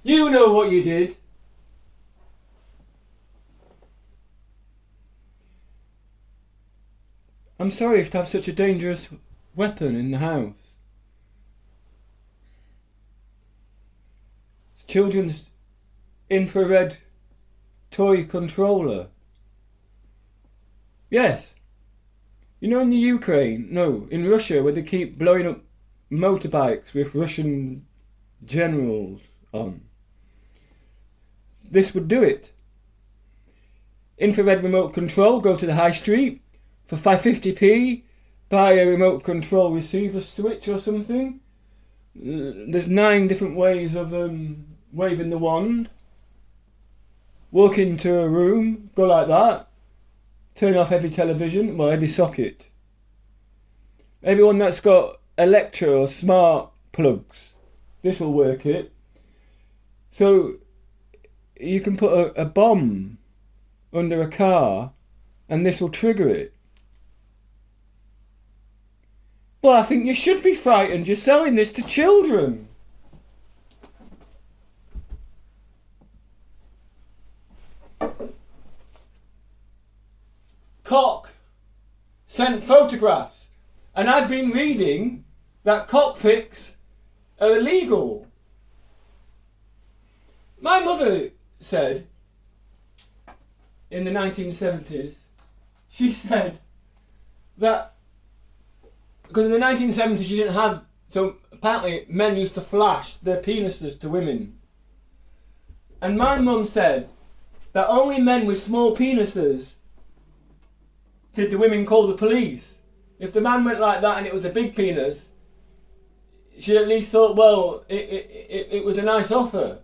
You know what you did. I'm sorry to have such a dangerous weapon in the house. It's children's infrared toy controller. Yes. You know in the Ukraine, no, in Russia, where they keep blowing up motorbikes with Russian generals on. This would do it. Infrared remote control, go to the high street for 550p, buy a remote control receiver switch or something. There's 9 different ways of waving the wand. Walk into a room, go like that. Turn off every television, well, every socket. Everyone that's got Electra or smart plugs, this will work it. So you can put a bomb under a car and this will trigger it. Well, I think you should be frightened. You're selling this to children. Cock sent photographs, and I've been reading that cockpits are illegal. My mother said in the 1970s, she said that because in the 1970s you didn't have, so apparently men used to flash their penises to women. And my mum said that only men with small penises did the women call the police. If the man went like that and it was a big penis, she at least thought, well, it was a nice offer.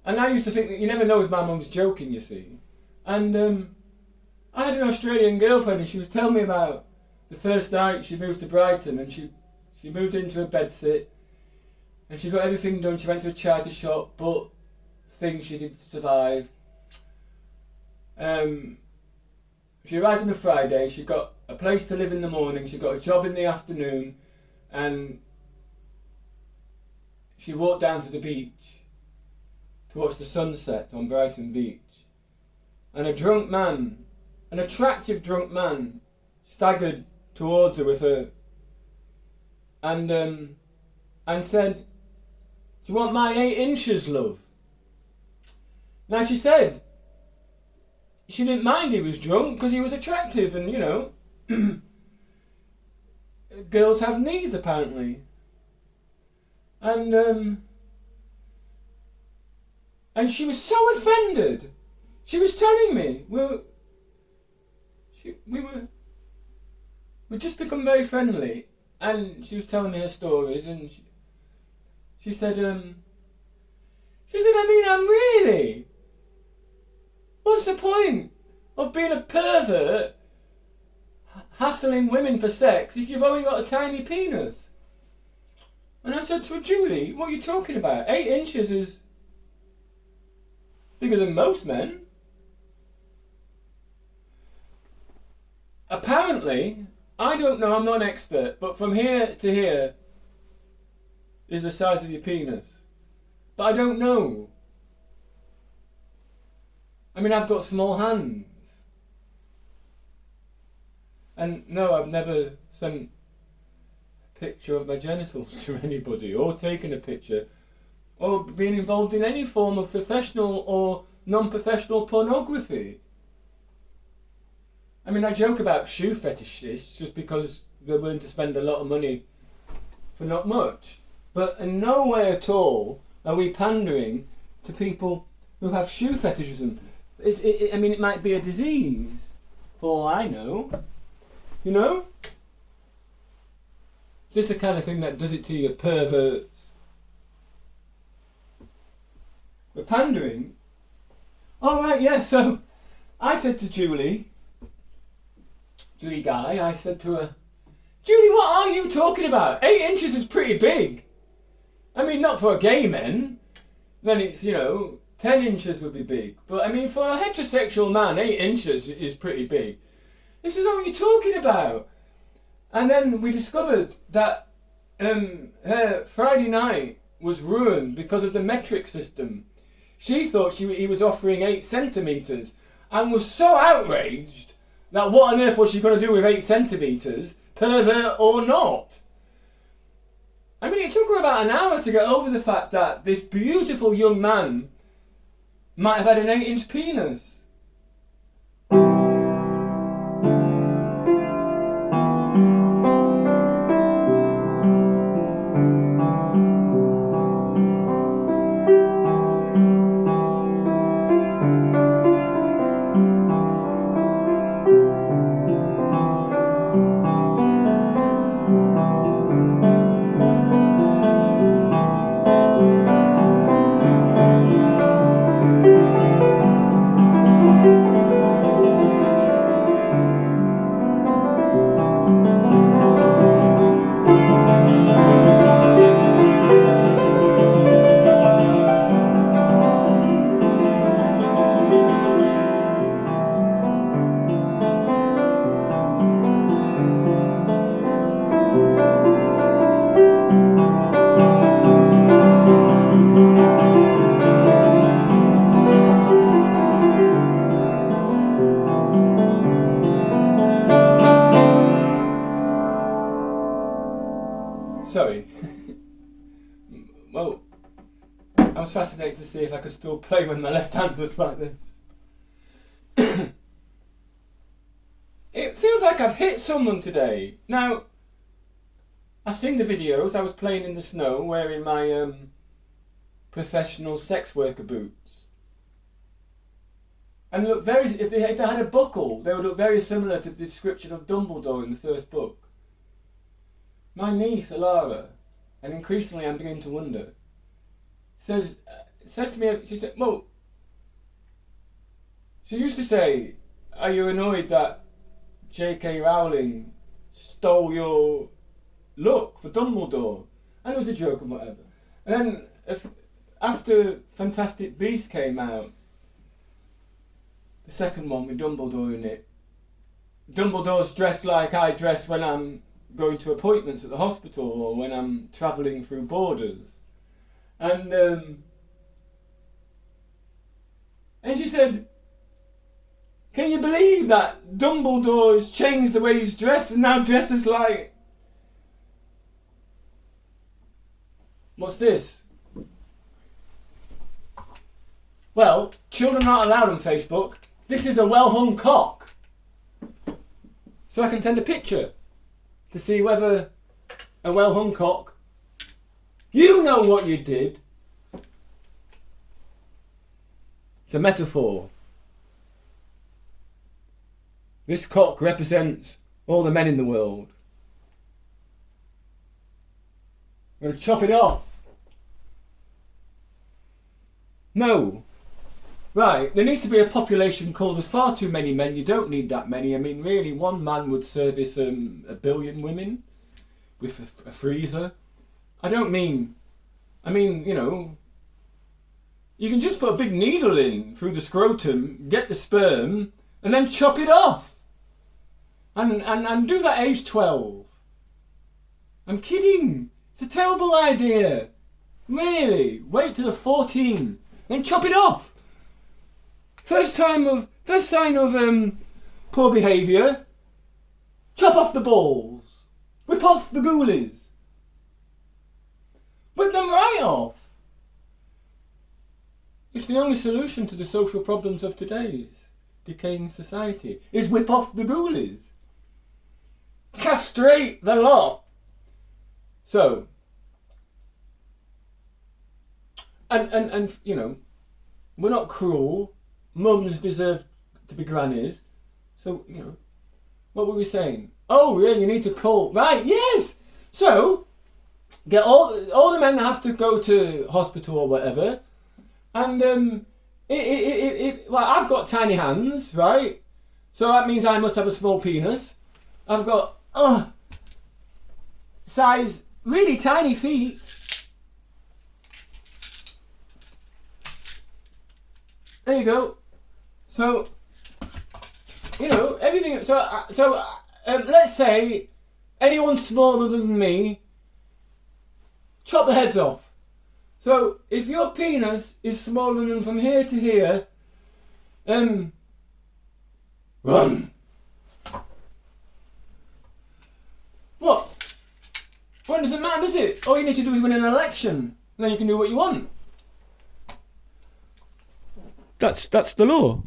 And I used to think that you never know if my mum's joking, you see. And I had an Australian girlfriend and she was telling me about the first night she moved to Brighton, and she moved into a bedsit and she got everything done. She went to a charity shop, bought things she needed to survive. She arrived on a Friday, she got a place to live in the morning, she got a job in the afternoon, and she walked down to the beach to watch the sunset on Brighton Beach. And a drunk man, an attractive drunk man, staggered towards her with her and said, "Do you want my 8 inches, love?" Now she said she didn't mind he was drunk because he was attractive, and you know, girls have knees apparently. And she was so offended. She was telling me we'd just become very friendly, and she was telling me her stories, and she said, I mean, I'm really. What's the point of being a pervert, hassling women for sex if you've only got a tiny penis? And I said to her, Julie, what are you talking about? 8 inches is bigger than most men. Apparently, I don't know, I'm not an expert, but from here to here is the size of your penis. But I don't know. I mean, I've got small hands. And no, I've never sent a picture of my genitals to anybody, or taken a picture, or been involved in any form of professional or non-professional pornography. I mean, I joke about shoe fetishists just because they're willing to spend a lot of money for not much. But in no way at all are we pandering to people who have shoe fetishism. I mean, it might be a disease, for all I know. You know? Just the kind of thing that does it to you, perverts. We're pandering. All right, yeah, so I said to Julie Guy, I said to her, Julie, what are you talking about? 8 inches is pretty big. I mean, not for a gay man. Then it's, 10 inches would be big. But I mean, for a heterosexual man, 8 inches is pretty big. This is what you're talking about. And then we discovered that her Friday night was ruined because of the metric system. She thought he was offering 8 centimetres and was so outraged that what on earth was she going to do with 8 centimetres, pervert or not? I mean, it took her about an hour to get over the fact that this beautiful young man might have had an 8-inch penis. Sorry. Well, I was fascinated to see if I could still play when my left hand was like this. It feels like I've hit someone today. Now, I've seen the videos. I was playing in the snow wearing my professional sex worker boots. And look very, if they had a buckle, they would look very similar to the description of Dumbledore in the first book. My niece, Alara, and increasingly I'm beginning to wonder, says to me, she said, well, she used to say, are you annoyed that J.K. Rowling stole your look for Dumbledore? And it was a joke and whatever. And then, after Fantastic Beasts came out, the second one with Dumbledore in it, Dumbledore's dressed like I dress when I'm going to appointments at the hospital or when I'm travelling through borders. And she said, can you believe that Dumbledore's changed the way he's dressed and now dresses like... What's this? Well, children aren't allowed on Facebook. This is a well-hung cock. So I can send a picture to see whether a well-hung cock... You know what you did. It's a metaphor. This cock represents all the men in the world. I'm going to chop it off. No. Right, there needs to be a population called there's far too many men. You don't need that many. I mean, really, one man would service 1 billion women with a freezer. I mean, you know, you can just put a big needle in through the scrotum, get the sperm, and then chop it off. And do that age 12. I'm kidding. It's a terrible idea. Really. Wait till they're 14. Then chop it off. First sign of poor behaviour. Chop off the balls. Whip off the ghoulies. Whip them right off. It's the only solution to the social problems of today's decaying society, is whip off the ghoulies. Castrate the lot. So, and you know, we're not cruel. Mums deserve to be grannies. So, you know, what were we saying? Oh, yeah, you need to call. Right, yes. So, get all the men have to go to hospital or whatever. And, well, I've got tiny hands, right? So that means I must have a small penis. I've got, size, really tiny feet. There you go. So, you know, everything. So, let's say anyone smaller than me, chop the heads off. So if your penis is smaller than from here to here, run. What? Well, it doesn't matter, does it? All you need to do is win an election. Then you can do what you want. That's the law.